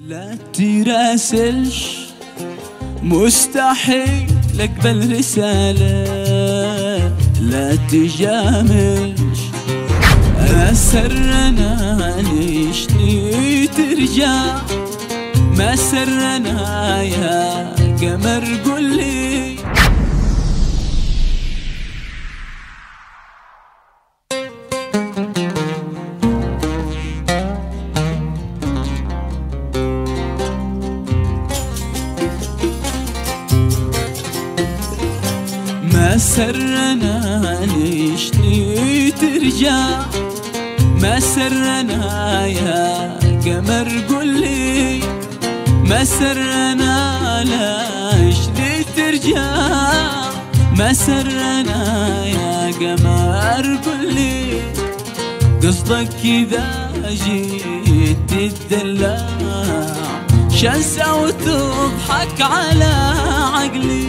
لا تراسلش، مستحيل اقبل رسالة. لا تجاملش، ما سرنا ليش ترجع، ما سرنا يا قمر قولي. ما سرنا ليش ترجع، ما سرنا يا قمر قولي. ما سرنا ليش ترجع، ما سرنا يا قمر قولي. قصدك إذا جيت تدلع، شنسى وتضحك على عقلي.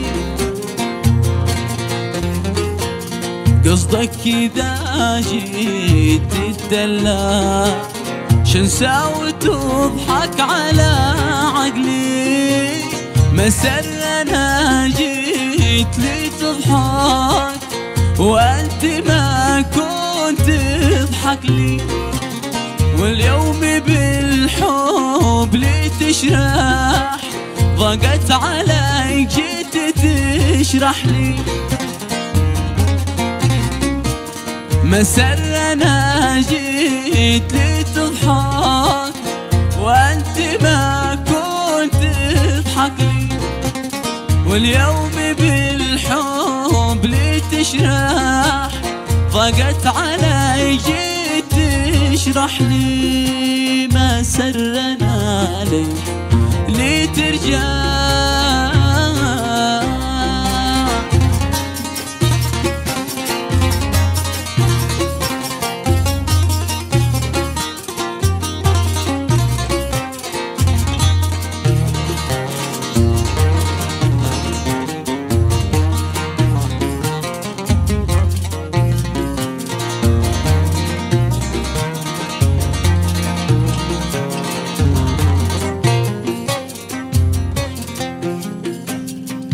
قصدك إذا جيت تدلع، شنسى وتضحك على عقلي. ما سرنا جيت لي تضحك، وأنت ما كنت تضحك لي. واليوم بالحب لي تشرح، ضاقت علي جيت تشرح لي. ما سرنا جيت لي تضحك، وأنت ما كنت تضحك لي. واليوم بالحب لي تشرح، ضاقت علي جيت تشرح لي. ما سرنا لي ترجع.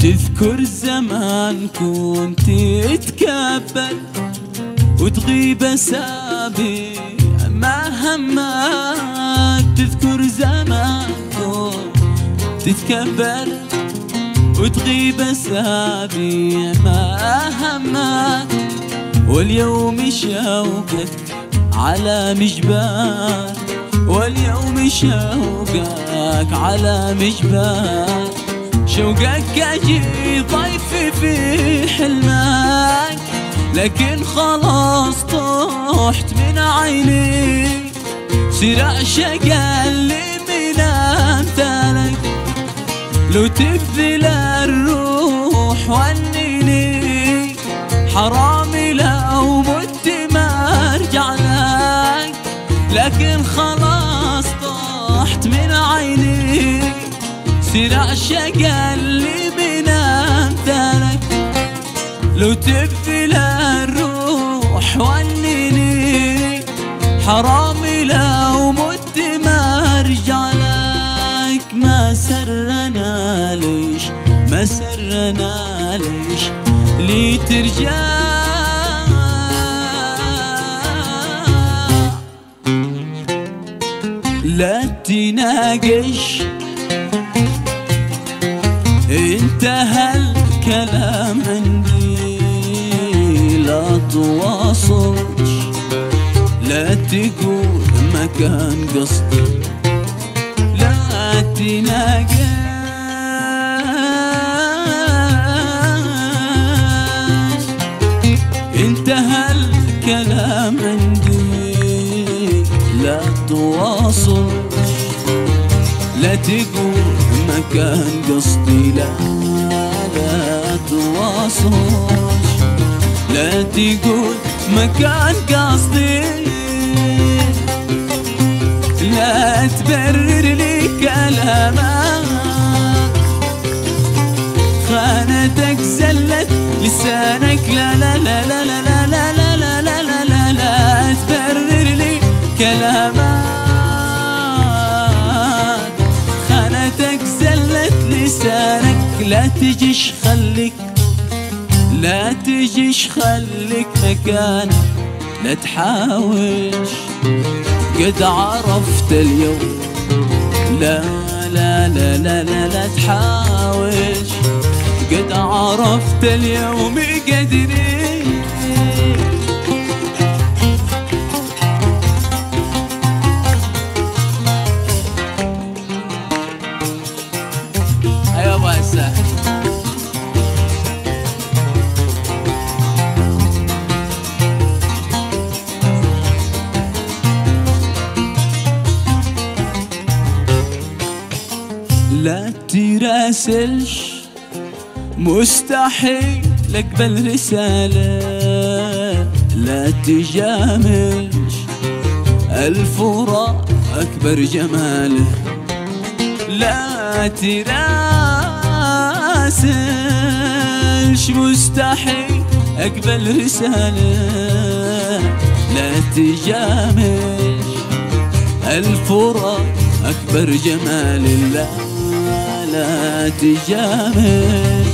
تذكر زمان كنت تتكبر، وتغيب أسابيع ما همك. تذكر زمان كنت تتكبر، وتغيب أسابيع ما همك. واليوم شوقك على مجبار، واليوم شوقك على مجبار. شوقك أجي ضيفي في حلمك، لكن خلاص طحت من عيني. سرع شقا اللي من أمثالك، لو تبذل الروح ونيني. حرامي لو مت ما ارجع لك، لكن خلاص طحت من عيني. سرع شقا اللي من أمثالك، لو تبذل الروح ونيني. حرامي لو مت ما ارجع لك. ما سرنا ليش، ما سرنا ليش لي ترجع. لا تناقش، انتهى الكلام عندي. لا تواصلش، لا تقول ما كان قصدي. لا تناقش، انتهى الكلام عندي. لا تواصلش، لا تقول ما كان قصدي. لا تواصلش، لا تقول ما كان قصدي. لا تبرر لي كلامك، خانتك زلت لسانك. لا لا لا لا لا لا لا لا لا لا لا لا تبرر لي كلامك. لا تجيش خليك، لا تجيش خليك مكان، لا تحاولش قد عرفت اليوم، لا لا لا لا لا, لا تحاولش قد عرفت اليوم قدري. أيوة هسه لا تراسلش مستحيل اقبل رسالة، لا تجاملش الفراق أكبر جماله، لا تراسلش مستحيل أقبل رسالة، لا تجاملش الفراق أكبر جمال، لا لا تجامل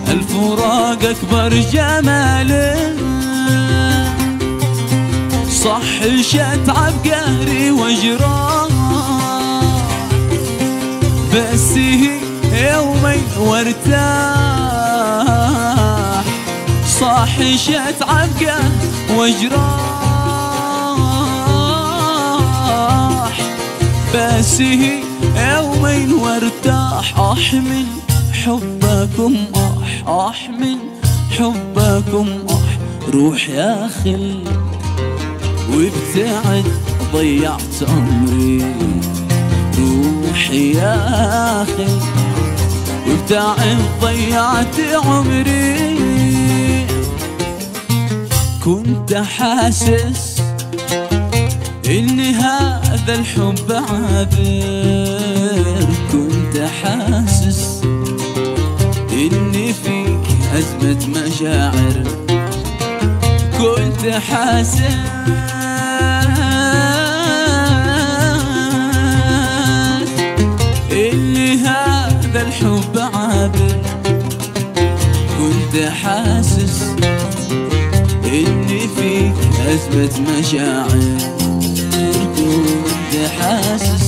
الفراق أكبر جمال. صح شتعب قهري وجراح، بس هي يومين وارتاح، صح شتعب قهري وجراح، بس هي يومين وارتاح. أحمل حبكم أحمل حبكم روح يا خل، وابتعد ضيعت عمري، روح يا خل وابتعد ضيعت عمري. كنت حاسس إن هذا الحب عابر، كنت حاسس إن فيك أزمة مشاعر، كنت حاسس إن هذا الحب عابر، كنت حاسس إن فيك أزمة مشاعر، كنت حاسس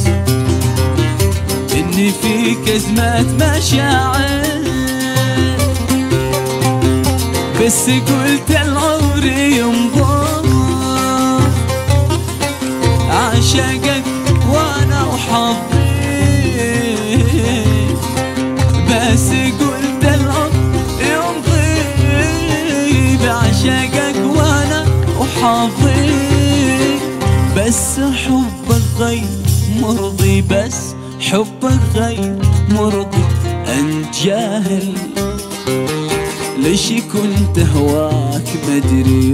إن فيك أزمة مشاعر. بس قلت العمر ينظر عشقك وانا وحظي، بس قلت العمر يمضي بعشقك وانا وحظي. بس حبك غير مرضي، بس حبك غير مرضي. أنت جاهل ليش كنت هواك مدري،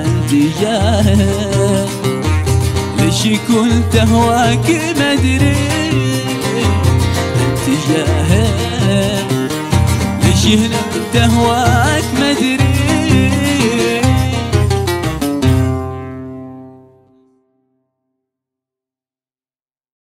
أنت جاهل ليش كنت هواك مدري، أنت جاهل ليش كنت هواك